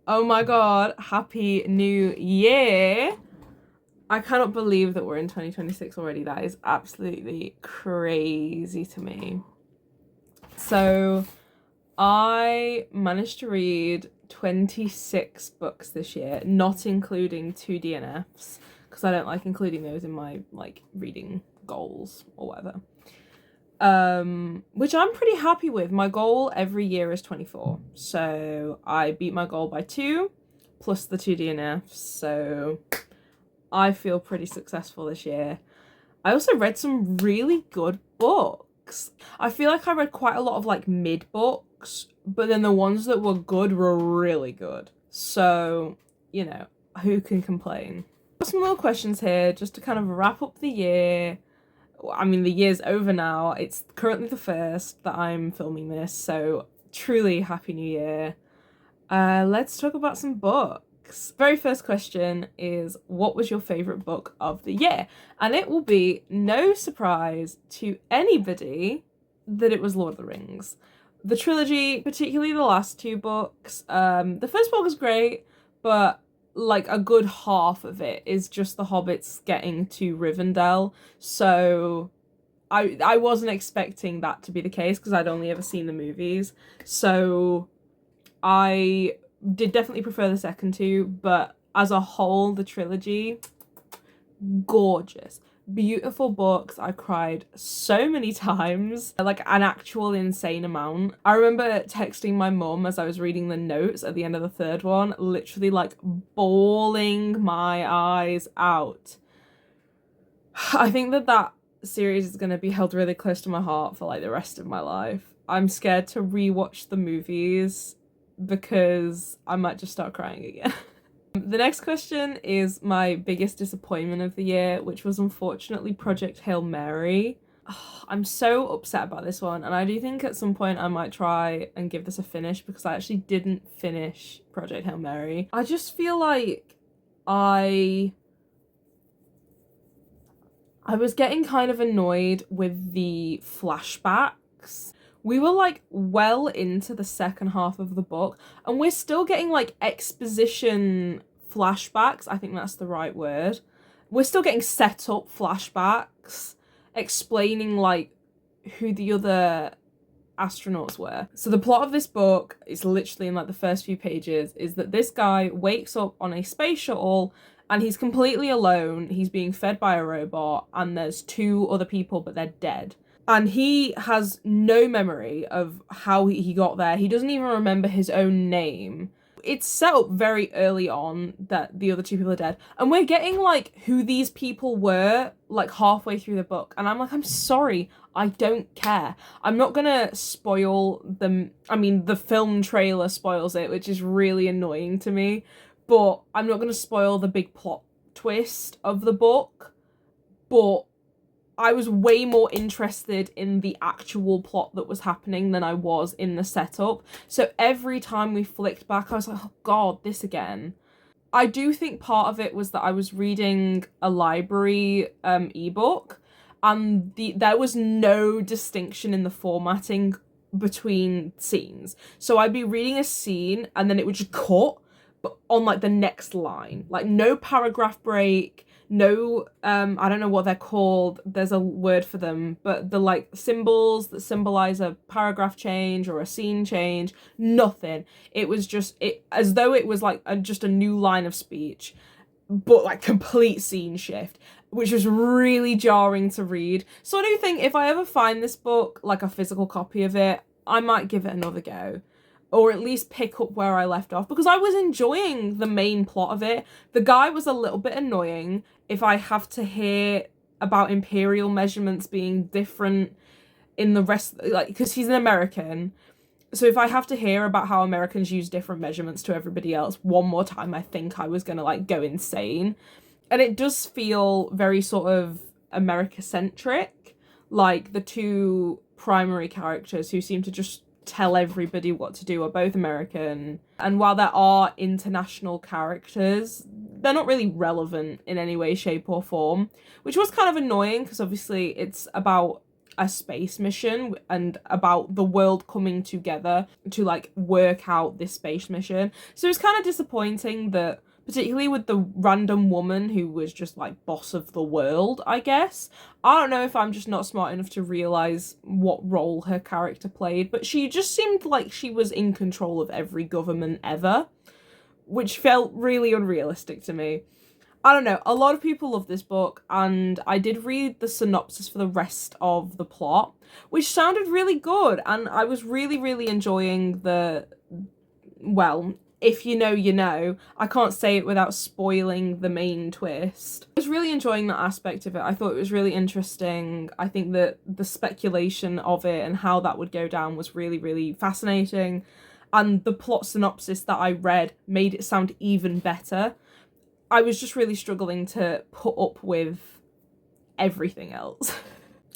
Oh my god, happy new year. I cannot believe that we're in 2026 already. That is absolutely crazy to me. So, I managed to read 26 books this year, not including two DNFs, because I don't like including those in my reading goals or whatever. Which I'm pretty happy with. My goal every year is 24. So I beat my goal by 2 plus the 2 DNFs. So I feel pretty successful this year. I also read some really good books. I feel like I read quite a lot of mid books, but then the ones that were good were really good. So, who can complain? Some little questions here just to kind of wrap up the year. I mean, the year's over now. It's currently the 1st that I'm filming this, so truly happy new year. Let's talk about some books. Very first question is, what was your favourite book of the year? And it will be no surprise to anybody that it was Lord of the Rings. The trilogy, particularly the last 2 books. The first book was great, but a good half of it is just the hobbits getting to Rivendell. So I wasn't expecting that to be the case because I'd only ever seen the movies. So I did definitely prefer the second 2, but as a whole, the trilogy, gorgeous. Beautiful books. I cried so many times, an actual insane amount. I remember texting my mum as I was reading the notes at the end of the 3rd one, literally bawling my eyes out. I think that series is going to be held really close to my heart for the rest of my life. I'm scared to rewatch the movies because I might just start crying again. The next question is my biggest disappointment of the year, which was unfortunately Project Hail Mary. Oh, I'm so upset about this one, and I do think at some point I might try and give this a finish because I actually didn't finish Project Hail Mary. I just feel like I was getting kind of annoyed with the flashbacks. We were well into the second half of the book, and we're still getting exposition flashbacks. I think that's the right word. We're still getting set up flashbacks explaining who the other astronauts were. So the plot of this book is literally in the first few pages is that this guy wakes up on a space shuttle and he's completely alone. He's being fed by a robot, and there's 2 other people, but they're dead. And he has no memory of how he got there. He doesn't even remember his own name. It's set up very early on that the other 2 people are dead. And we're getting, who these people were, halfway through the book. And I'm sorry, I don't care. I'm not gonna spoil them. I mean, the film trailer spoils it, which is really annoying to me. But I'm not gonna spoil the big plot twist of the book. But I was way more interested in the actual plot that was happening than I was in the setup. So every time we flicked back, I was like, oh god, this again. I do think part of it was that I was reading a library ebook, and there was no distinction in the formatting between scenes. So I'd be reading a scene and then it would just cut, but on the next line. No paragraph break. No, I don't know what they're called. There's a word for them, but the symbols that symbolize a paragraph change or a scene change, nothing. It was just as though it was just a new line of speech, but complete scene shift, which was really jarring to read. So I do think if I ever find this book, a physical copy of it, I might give it another go. Or at least pick up where I left off, because I was enjoying the main plot of it. The guy was a little bit annoying. If I have to hear about imperial measurements being different in the rest, because he's an American. So if I have to hear about how Americans use different measurements to everybody else one more time, I think I was gonna go insane. And it does feel very sort of America-centric. The 2 primary characters who seem to just tell everybody what to do are both American, and while there are international characters, they're not really relevant in any way, shape or form, which was kind of annoying because obviously it's about a space mission and about the world coming together to like work out this space mission. So it's kind of disappointing that, particularly with the random woman who was just like boss of the world, I guess. I don't know if I'm just not smart enough to realize what role her character played, but she just seemed like she was in control of every government ever, which felt really unrealistic to me. I don't know, a lot of people love this book, and I did read the synopsis for the rest of the plot, which sounded really good, and I was really, really enjoying well, if you know, you know. I can't say it without spoiling the main twist. I was really enjoying that aspect of it. I thought it was really interesting. I think that the speculation of it and how that would go down was really, really fascinating, and the plot synopsis that I read made it sound even better. I was just really struggling to put up with everything else.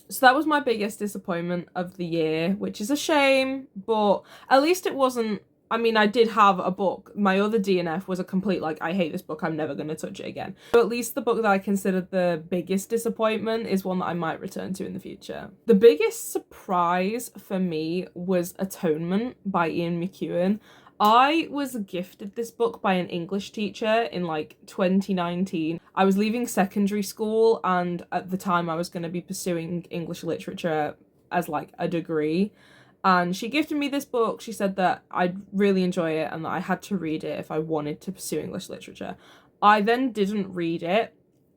So that was my biggest disappointment of the year, which is a shame, but at least it wasn't, I mean, I did have a book. My other DNF was a complete, like, I hate this book, I'm never going to touch it again. So at least the book that I considered the biggest disappointment is one that I might return to in the future. The biggest surprise for me was Atonement by Ian McEwan. I was gifted this book by an English teacher in like 2019. I was leaving secondary school, and at the time I was going to be pursuing English literature as like a degree. And she gifted me this book. She said that I'd really enjoy it and that I had to read it if I wanted to pursue English literature. I then didn't read it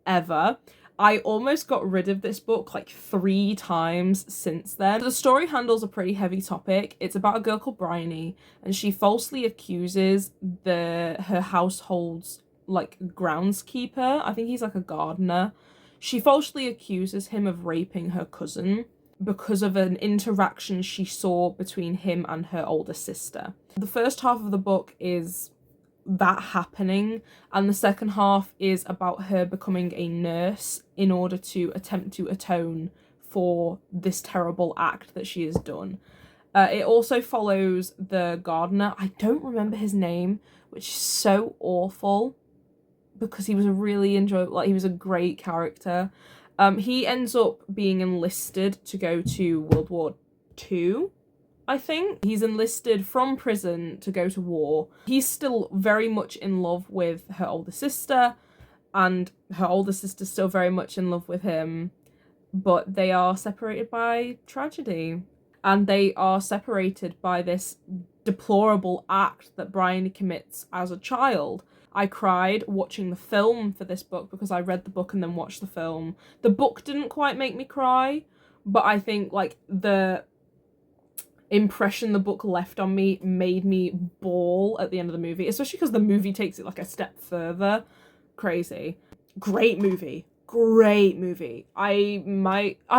ever. I almost got rid of this book like 3 times since then. The story handles a pretty heavy topic. It's about a girl called Bryony, and she falsely accuses her household's like groundskeeper. I think he's like a gardener. She falsely accuses him of raping her cousin because of an interaction she saw between him and her older sister. The first half of the book is that happening, and the second half is about her becoming a nurse in order to attempt to atone for this terrible act that she has done. It also follows the gardener. I don't remember his name, which is so awful because he was a really enjoyable, like, he was a great character. He ends up being enlisted to go to World War II, I think. He's enlisted from prison to go to war. He's still very much in love with her older sister, and her older sister's still very much in love with him, but they are separated by tragedy. And they are separated by this deplorable act that Bryony commits as a child. I cried watching the film for this book because I read the book and then watched the film. The book didn't quite make me cry, but I think like the impression the book left on me made me bawl at the end of the movie, especially because the movie takes it like a step further. Crazy. Great movie. I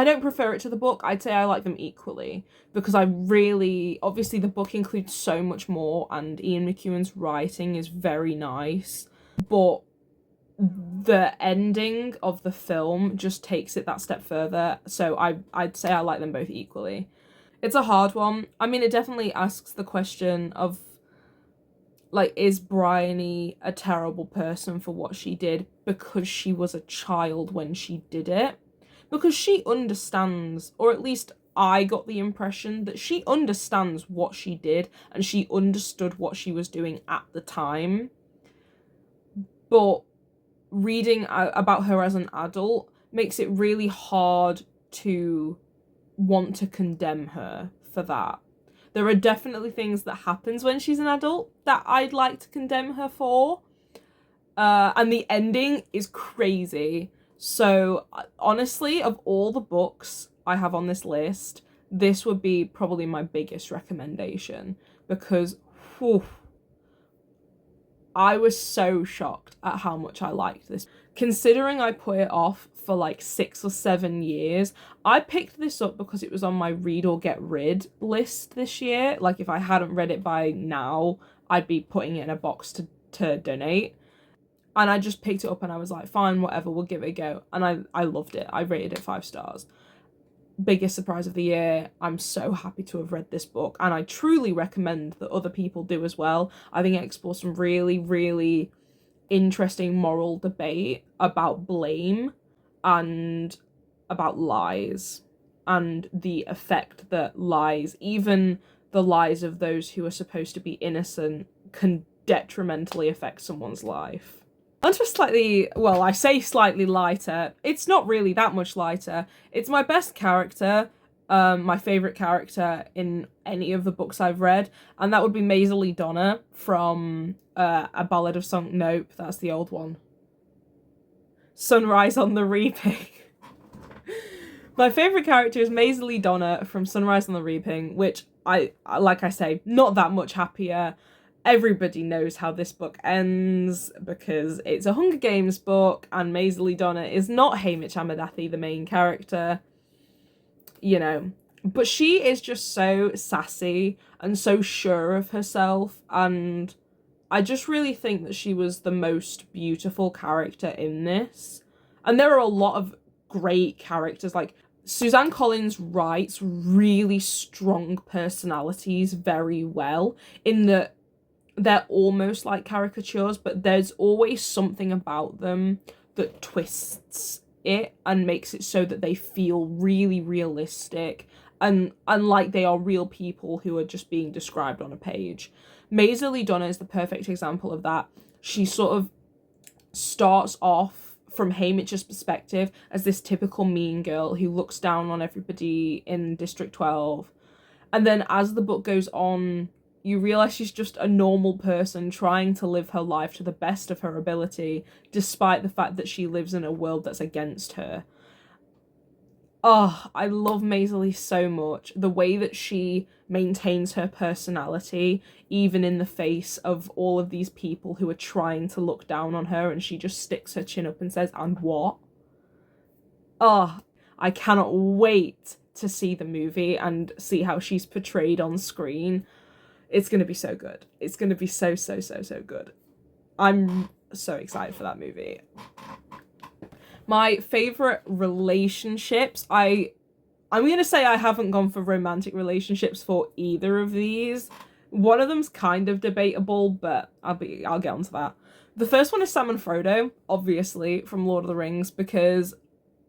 don't prefer it to the book. I'd say I like them equally because obviously the book includes so much more, and Ian McEwan's writing is very nice, but the ending of the film just takes it that step further. So I'd say I like them both equally. It's a hard one. I mean, it definitely asks the question of, like, is Bryony a terrible person for what she did because she was a child when she did it? Because she understands, or at least I got the impression that she understands what she did and she understood what she was doing at the time. But reading about her as an adult makes it really hard to want to condemn her for that. There are definitely things that happens when she's an adult that I'd like to condemn her for. And the ending is crazy. So honestly, of all the books I have on this list, this would be probably my biggest recommendation because I was so shocked at how much I liked this. Considering I put it off for like 6 or 7 years, I picked this up because it was on my read or get rid list this year. Like, if I hadn't read it by now, I'd be putting it in a box to donate. And I just picked it up and I was like, fine, whatever, we'll give it a go. And I loved it. I rated it 5 stars. Biggest surprise of the year. I'm so happy to have read this book, and I truly recommend that other people do as well. I think it explores some really, really interesting moral debate about blame and about lies. and the effect that lies, even the lies of those who are supposed to be innocent, can detrimentally affect someone's life. Onto a slightly, well, I say slightly lighter, it's not really that much lighter. It's my best character, my favourite character in any of the books I've read, and that would be Maisie Donna from A Ballad of Sunk Nope, that's the old one. Sunrise on the Reaping. My favourite character is Maisie Donna from Sunrise on the Reaping, which like I say, not that much happier. Everybody knows how this book ends because it's a Hunger Games book and Maisie Donna is not Haymitch Amidathi, the main character, you know. But she is just so sassy and so sure of herself, and I just really think that she was the most beautiful character in this. And there are a lot of great characters, like Suzanne Collins writes really strong personalities very well, in that they're almost like caricatures, but there's always something about them that twists it and makes it so that they feel really realistic and like they are real people who are just being described on a page. Maisie Donna is the perfect example of that. She sort of starts off from Haymitch's perspective as this typical mean girl who looks down on everybody in District 12. And then as the book goes on, you realise she's just a normal person trying to live her life to the best of her ability, despite the fact that she lives in a world that's against her. Oh, I love Maisie so much. The way that she maintains her personality, even in the face of all of these people who are trying to look down on her, and she just sticks her chin up and says, "And what?" Oh, I cannot wait to see the movie and see how she's portrayed on screen. It's going to be so good. It's going to be so good. I'm so excited for that movie. My favourite relationships, I'm going to say I haven't gone for romantic relationships for either of these. One of them's kind of debatable, but I'll get onto that. The first one is Sam and Frodo, obviously, from Lord of the Rings, because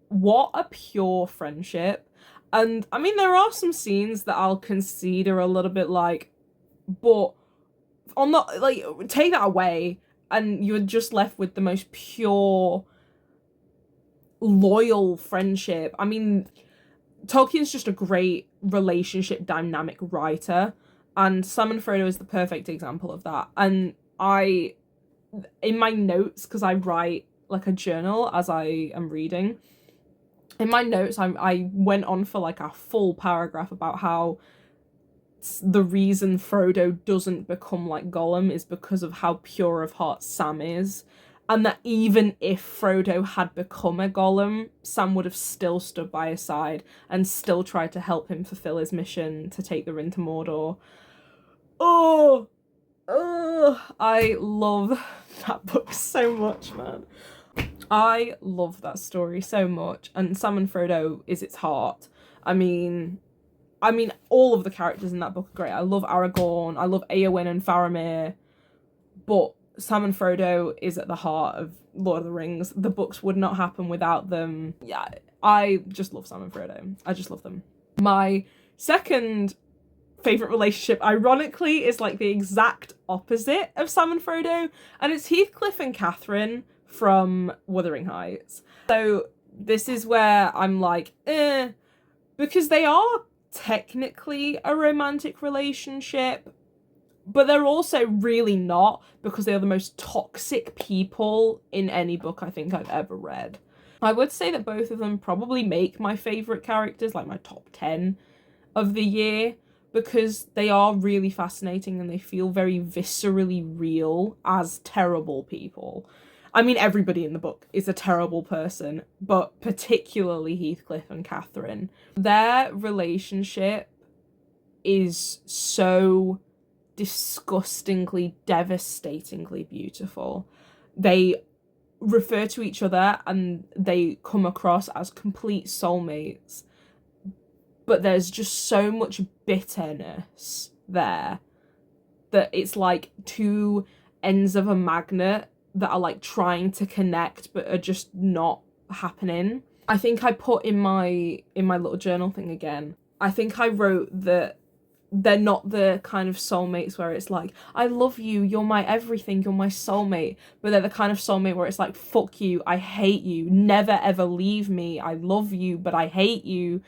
what a pure friendship. And, I mean, there are some scenes that I'll concede are a little bit like, but on the, like, take that away and you're just left with the most pure, loyal friendship. I mean, Tolkien's just a great relationship dynamic writer, and Sam and Frodo is the perfect example of that. And in my notes, because I write like a journal as I am reading, in my notes I went on for like a full paragraph about how the reason Frodo doesn't become like Gollum is because of how pure of heart Sam is. And that even if Frodo had become a Gollum, Sam would have still stood by his side and still tried to help him fulfill his mission to take the ring to Mordor. Oh, I love that book so much, man. I love that story so much. And Sam and Frodo is its heart. I mean, all of the characters in that book are great. I love Aragorn, I love Eowyn and Faramir, but Sam and Frodo is at the heart of Lord of the Rings. The books would not happen without them. Yeah, I just love Sam and Frodo. I just love them. My second favourite relationship, ironically, is like the exact opposite of Sam and Frodo, and it's Heathcliff and Catherine from Wuthering Heights. So this is where I'm like, because they are technically a romantic relationship, but they're also really not, because they are the most toxic people in any book I think I've ever read. I would say that both of them probably make my favourite characters, like my top 10 of the year, because they are really fascinating and they feel very viscerally real as terrible people. I mean, everybody in the book is a terrible person, but particularly Heathcliff and Catherine. Their relationship is so disgustingly, devastatingly beautiful. They refer to each other and they come across as complete soulmates, but there's just so much bitterness there that it's like two ends of a magnet that are like trying to connect but are just not happening. I think I put in my little journal thing again, I think I wrote that they're not the kind of soulmates where it's like, I love you, you're my everything, you're my soulmate. But they're the kind of soulmate where it's like, fuck you, I hate you, never ever leave me, I love you, but I hate you.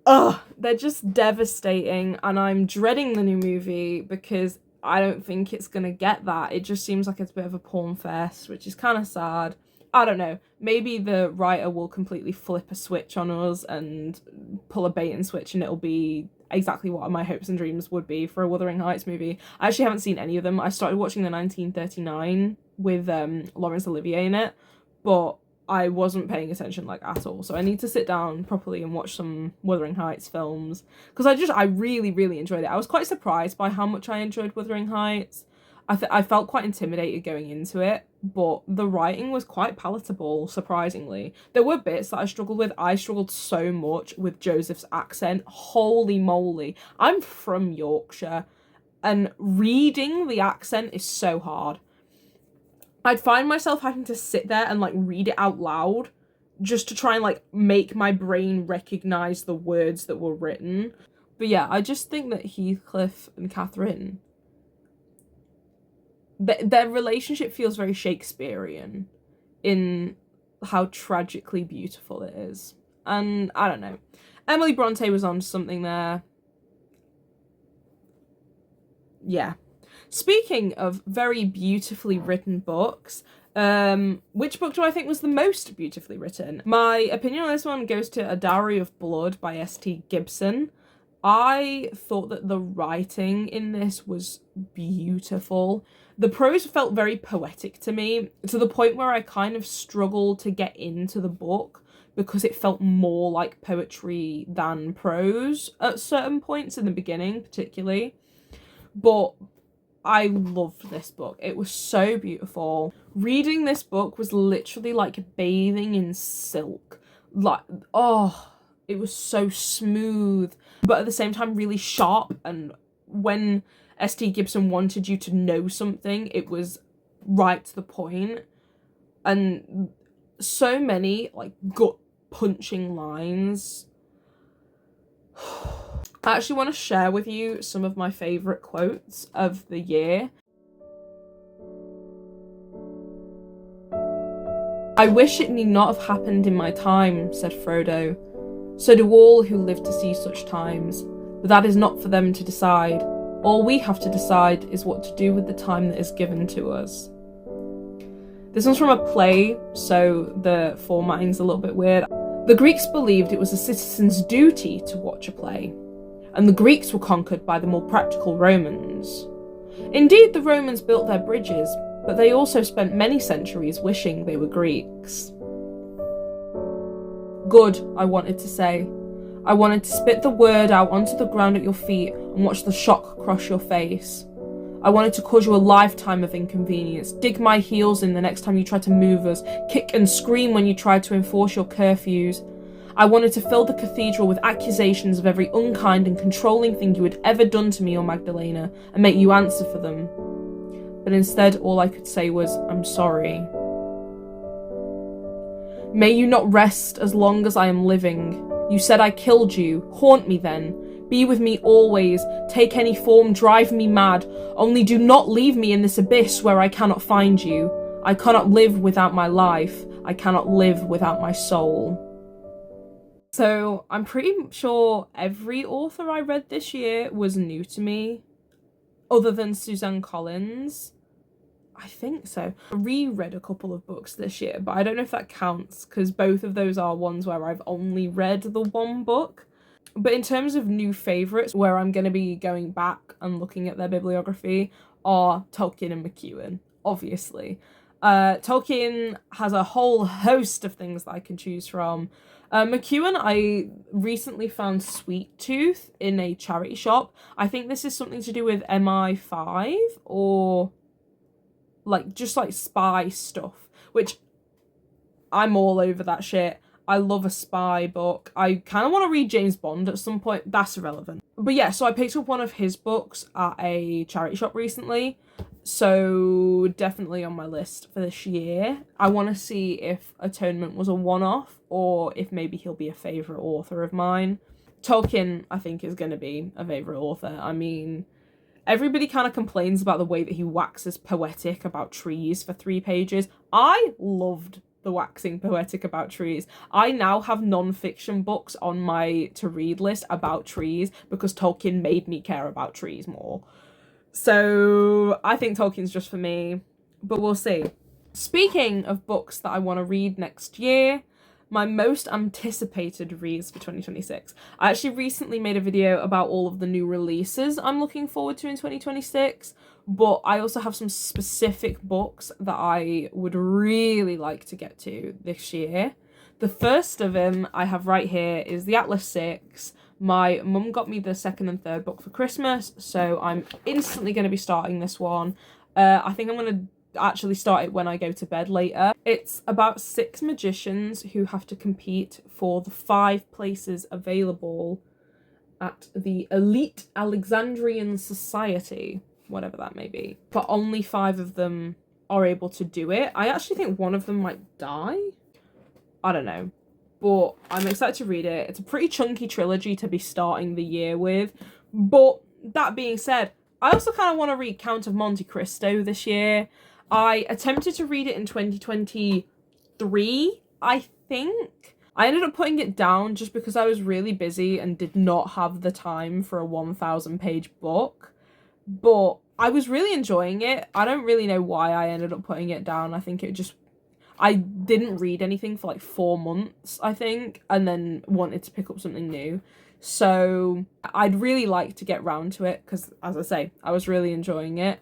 Ugh, they're just devastating, and I'm dreading the new movie because I don't think it's gonna get that. It just seems like it's a bit of a porn fest, which is kind of sad. I don't know. Maybe the writer will completely flip a switch on us and pull a bait and switch, and it'll be exactly what my hopes and dreams would be for a Wuthering Heights movie. I actually haven't seen any of them. I started watching the 1939 with Laurence Olivier in it, but I wasn't paying attention like at all. So I need to sit down properly and watch some Wuthering Heights films, because I really, really enjoyed it. I was quite surprised by how much I enjoyed Wuthering Heights. I felt quite intimidated going into it, but the writing was quite palatable, surprisingly. There were bits that I struggled with. I struggled so much with Joseph's accent. Holy moly. I'm from Yorkshire, and reading the accent is so hard. I'd find myself having to sit there and, like, read it out loud just to try and, like, make my brain recognise the words that were written. But yeah, I just think that Heathcliff and Catherine, their relationship feels very Shakespearean in how tragically beautiful it is. And I don't know. Emily Brontë was on something there. Yeah. Speaking of very beautifully written books, which book do I think was the most beautifully written? My opinion on this one goes to A Dowry of Blood by S.T. Gibson. I thought that the writing in this was beautiful. The prose felt very poetic to me, to the point where I kind of struggled to get into the book because it felt more like poetry than prose at certain points in the beginning, particularly. But I loved this book. It was so beautiful. Reading this book was literally like bathing in silk. Like, oh, it was so smooth, but at the same time really sharp. And when S.T. Gibson wanted you to know something, it was right to the point. And so many like gut punching lines. I actually want to share with you some of my favourite quotes of the year. I wish it need not have happened in my time, said Frodo. So do all who live to see such times, but that is not for them to decide. All we have to decide is what to do with the time that is given to us. This one's from a play, so the formatting's a little bit weird. The Greeks believed it was a citizen's duty to watch a play, and the Greeks were conquered by the more practical Romans. Indeed, the Romans built their bridges, but they also spent many centuries wishing they were Greeks. Good, I wanted to say. I wanted to spit the word out onto the ground at your feet and watch the shock cross your face. I wanted to cause you a lifetime of inconvenience, dig my heels in the next time you tried to move us, kick and scream when you tried to enforce your curfews. I wanted to fill the cathedral with accusations of every unkind and controlling thing you had ever done to me or Magdalena, and make you answer for them. But instead, all I could say was, I'm sorry. May you not rest as long as I am living. You said I killed you. Haunt me then. Be with me always. Take any form, drive me mad. Only do not leave me in this abyss where I cannot find you. I cannot live without my life. I cannot live without my soul. So I'm pretty sure every author I read this year was new to me, other than Suzanne Collins. I think so. I reread a couple of books this year, but I don't know if that counts because both of those are ones where I've only read the one book. But in terms of new favourites, where I'm going to be going back and looking at their bibliography, are Tolkien and McEwan, obviously. Tolkien has a whole host of things that I can choose from. McEwan, I recently found Sweet Tooth in a charity shop. I think this is something to do with MI5 or like just like spy stuff, which I'm all over that shit. I love a spy book. I kind of want to read James Bond at some point. That's irrelevant. But yeah, so I picked up one of his books at a charity shop recently. So definitely on my list for this year. I want to see if Atonement was a one-off or if maybe he'll be a favourite author of mine. Tolkien, I think, is going to be a favourite author. I mean, everybody kind of complains about the way that he waxes poetic about trees for 3 pages. I loved the waxing poetic about trees. I now have non-fiction books on my to-read list about trees because Tolkien made me care about trees more. So I think Tolkien's just for me, but we'll see. Speaking of books that I want to read next year, my most anticipated reads for 2026. I actually recently made a video about all of the new releases I'm looking forward to in 2026, but I also have some specific books that I would really like to get to this year. The first of them I have right here is The Atlas 6. My mum got me the second and third book for Christmas, so I'm instantly going to be starting this one. I think I'm going to actually start it when I go to bed later. It's about 6 magicians who have to compete for the 5 places available at the elite Alexandrian society, whatever that may be. But only 5 of them are able to do it. I actually think one of them might die. I don't know. But I'm excited to read it. It's a pretty chunky trilogy to be starting the year with. But that being said, I also kind of want to read Count of Monte Cristo this year. I attempted to read it in 2023, I think. I ended up putting it down just because I was really busy and did not have the time for a 1,000-page book. But I was really enjoying it. I don't really know why I ended up putting it down. I think I didn't read anything for like 4 months, I think, and then wanted to pick up something new. So I'd really like to get round to it because, as I say, I was really enjoying it.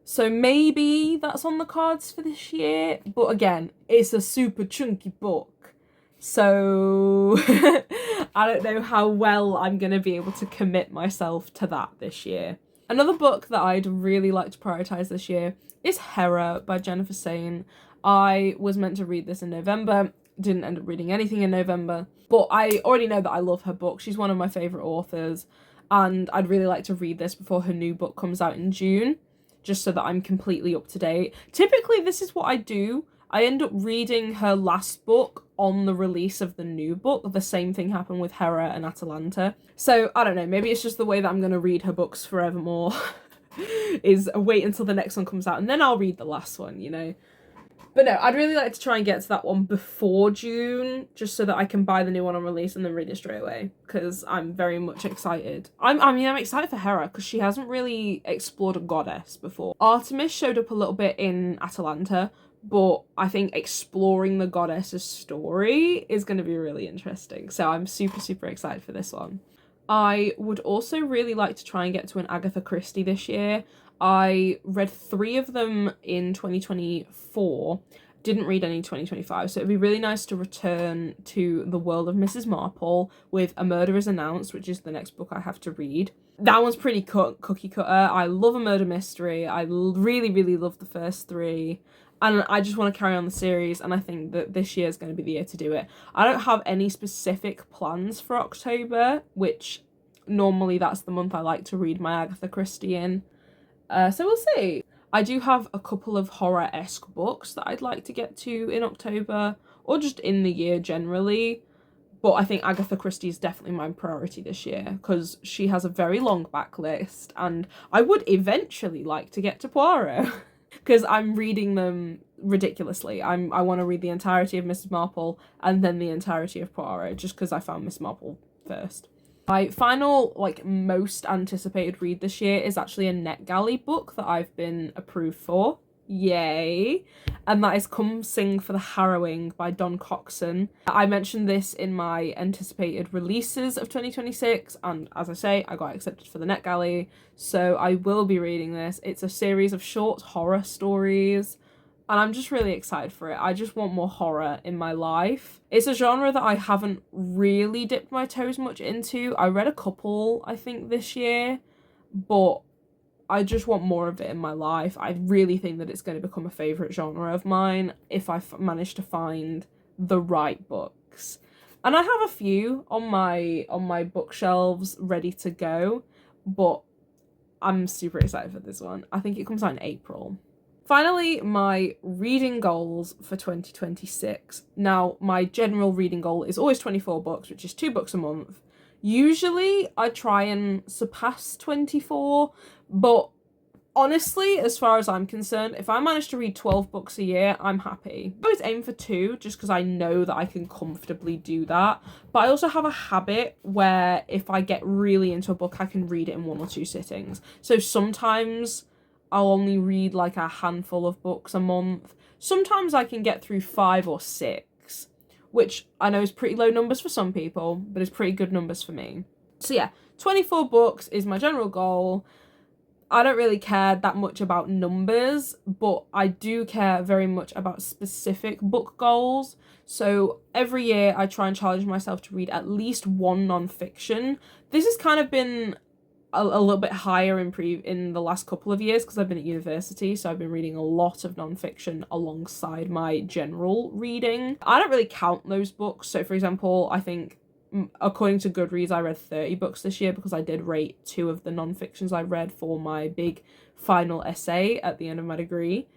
So maybe that's on the cards for this year. But again, it's a super chunky book. So I don't know how well I'm going to be able to commit myself to that this year. Another book that I'd really like to prioritise this year is Hera by Jennifer Saint. I was meant to read this in November, didn't end up reading anything in November, but I already know that I love her book. She's one of my favourite authors, and I'd really like to read this before her new book comes out in June, just so that I'm completely up to date. Typically, this is what I do. I end up reading her last book on the release of the new book. The same thing happened with Hera and Atalanta. So, I don't know, maybe it's just the way that I'm going to read her books forevermore, is wait until the next one comes out, and then I'll read the last one, you know? But no, I'd really like to try and get to that one before June, just so that I can buy the new one on release and then read it straight away, because I'm very much excited. I'm excited for Hera, because she hasn't really explored a goddess before. Artemis showed up a little bit in Atalanta, but I think exploring the goddess's story is going to be really interesting. So I'm super, super excited for this one. I would also really like to try and get to an Agatha Christie this year. I read 3 of them in 2024, didn't read any in 2025, so it'd be really nice to return to the world of Mrs. Marple with A Murder is Announced, which is the next book I have to read. That one's pretty cookie cutter. I love a murder mystery. I really, really love the first 3. And I just want to carry on the series, and I think that this year is going to be the year to do it. I don't have any specific plans for October, which normally that's the month I like to read my Agatha Christie in. So we'll see. I do have a couple of horror-esque books that I'd like to get to in October, or just in the year generally. But I think Agatha Christie is definitely my priority this year, because she has a very long backlist, and I would eventually like to get to Poirot, because I'm reading them ridiculously. I want to read the entirety of Mrs. Marple, and then the entirety of Poirot, just because I found Miss Marple first. My final, most anticipated read this year is actually a NetGalley book that I've been approved for. Yay! And that is Come Sing for the Harrowing by Don Coxon. I mentioned this in my anticipated releases of 2026, and as I say, I got accepted for the NetGalley, so I will be reading this. It's a series of short horror stories, and I'm just really excited for it. I just want more horror in my life. It's a genre that I haven't really dipped my toes much into. I read a couple, I think, this year, but I just want more of it in my life. I really think that it's going to become a favourite genre of mine if I manage to find the right books. And I have a few on my bookshelves ready to go, but I'm super excited for this one. I think it comes out in April. Finally, my reading goals for 2026. Now, my general reading goal is always 24 books, which is 2 books a month. Usually, I try and surpass 24, but honestly, as far as I'm concerned, if I manage to read 12 books a year, I'm happy. I always aim for 2 just because I know that I can comfortably do that. But I also have a habit where if I get really into a book, I can read it in 1 or 2 sittings. So sometimes I'll only read like a handful of books a month. Sometimes I can get through 5 or 6, which I know is pretty low numbers for some people, but it's pretty good numbers for me. So yeah, 24 books is my general goal. I don't really care that much about numbers, but I do care very much about specific book goals. So every year I try and challenge myself to read at least 1 non-fiction. This has kind of been a little bit higher in the last couple of years because I've been at university, so I've been reading a lot of non-fiction alongside my general reading. I don't really count those books. So for example, I think according to Goodreads, I read 30 books this year because I did rate 2 of the non-fictions I read for my big final essay at the end of my degree.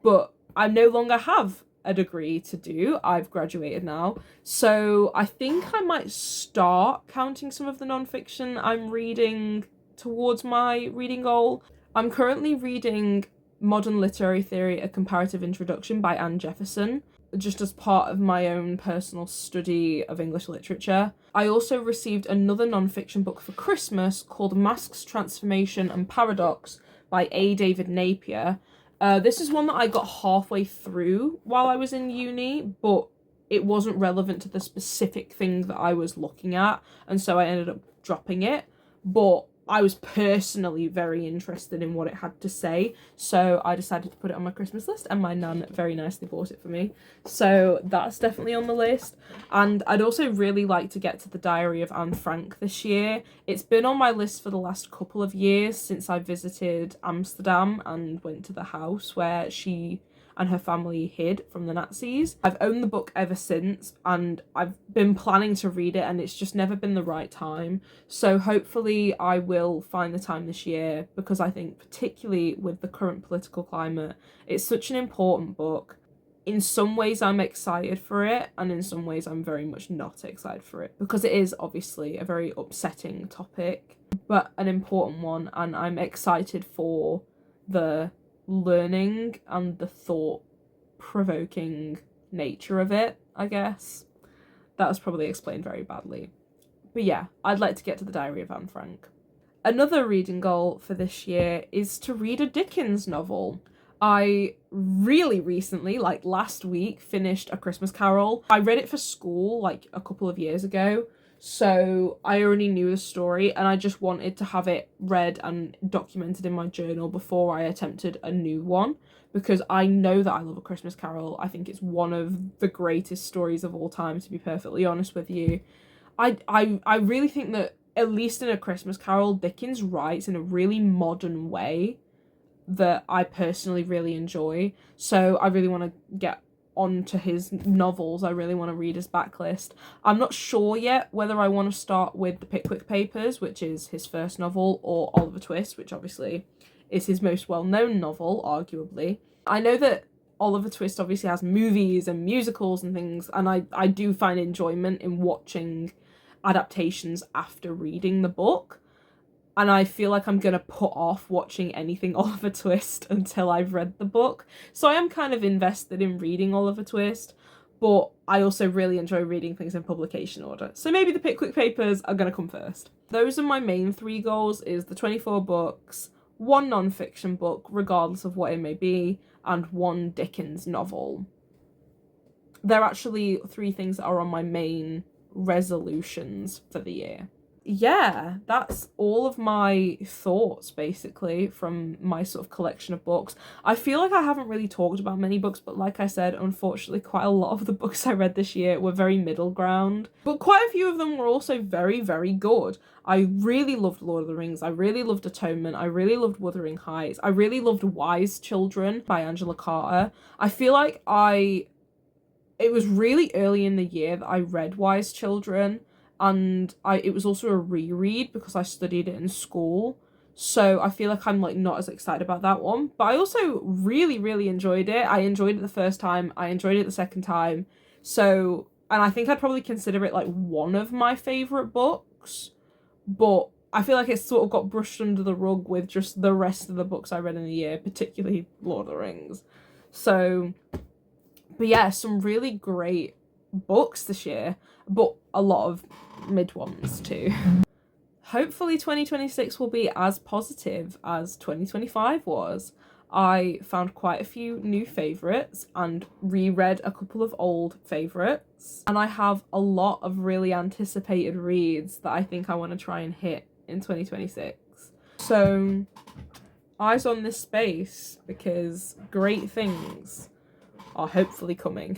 But I no longer have a degree to do. I've graduated now. So I think I might start counting some of the non-fiction I'm reading towards my reading goal. I'm currently reading Modern Literary Theory, A Comparative Introduction by Jefferson, just as part of my own personal study of English literature. I also received another non-fiction book for Christmas called Masks, Transformation and Paradox by A. David Napier. This is one that I got halfway through while I was in uni, but it wasn't relevant to the specific thing that I was looking at, and so I ended up dropping it. But I was personally very interested in what it had to say, so I decided to put it on my Christmas list, and my nan very nicely bought it for me. So that's definitely on the list. And I'd also really like to get to the Diary of Anne Frank this year. It's been on my list for the last couple of years since I visited Amsterdam and went to the house where she and her family hid from the Nazis. I've owned the book ever since, and I've been planning to read it, and it's just never been the right time. So hopefully I will find the time this year, because I think particularly with the current political climate, it's such an important book. In some ways I'm excited for it, and in some ways I'm very much not excited for it, because it is obviously a very upsetting topic, but an important one, and I'm excited for the learning and the thought-provoking nature of it, I guess. That was probably explained very badly. But yeah, I'd like to get to the Diary of Anne Frank. Another reading goal for this year is to read a Dickens novel. I really recently, like last week, finished A Christmas Carol. I read it for school like a couple of years ago, so I already knew the story, and I just wanted to have it read and documented in my journal before I attempted a new one, because I know that I love A Christmas Carol. I think it's one of the greatest stories of all time, to be perfectly honest with you. I really think that, at least in A Christmas Carol, Dickens writes in a really modern way that I personally really enjoy. So I really want to get onto his novels. I really want to read his backlist. I'm not sure yet whether I want to start with the Pickwick Papers, which is his first novel, or Oliver Twist, which obviously is his most well-known novel, arguably. I know that Oliver Twist obviously has movies and musicals and things, and I do find enjoyment in watching adaptations after reading the book. And I feel like I'm going to put off watching anything Oliver Twist until I've read the book. So I am kind of invested in reading Oliver Twist, but I also really enjoy reading things in publication order. So maybe the Pickwick Papers are going to come first. Those are my main 3 goals, is the 24 books, 1 non-fiction book, regardless of what it may be, and 1 Dickens novel. They're actually 3 things that are on my main resolutions for the year. Yeah, that's all of my thoughts, basically, from my sort of collection of books. I feel like I haven't really talked about many books, but like I said, unfortunately, quite a lot of the books I read this year were very middle ground. But quite a few of them were also very, very good. I really loved Lord of the Rings. I really loved Atonement. I really loved Wuthering Heights. I really loved Wise Children by Angela Carter. I feel like it was really early in the year that I read Wise Children, and it was also a reread because I studied it in school. So I feel like I'm like not as excited about that one. But I also really, really enjoyed it. I enjoyed it the first time. I enjoyed it the second time. So, and I think I'd probably consider it like one of my favourite books. But I feel like it's sort of got brushed under the rug with just the rest of the books I read in the year, particularly Lord of the Rings. So, but yeah, some really great books this year, but a lot of mid ones too. Hopefully 2026 will be as positive as 2025 was. I found quite a few new favourites and reread a couple of old favourites. And I have a lot of really anticipated reads that I think I want to try and hit in 2026. So, eyes on this space because great things are hopefully coming.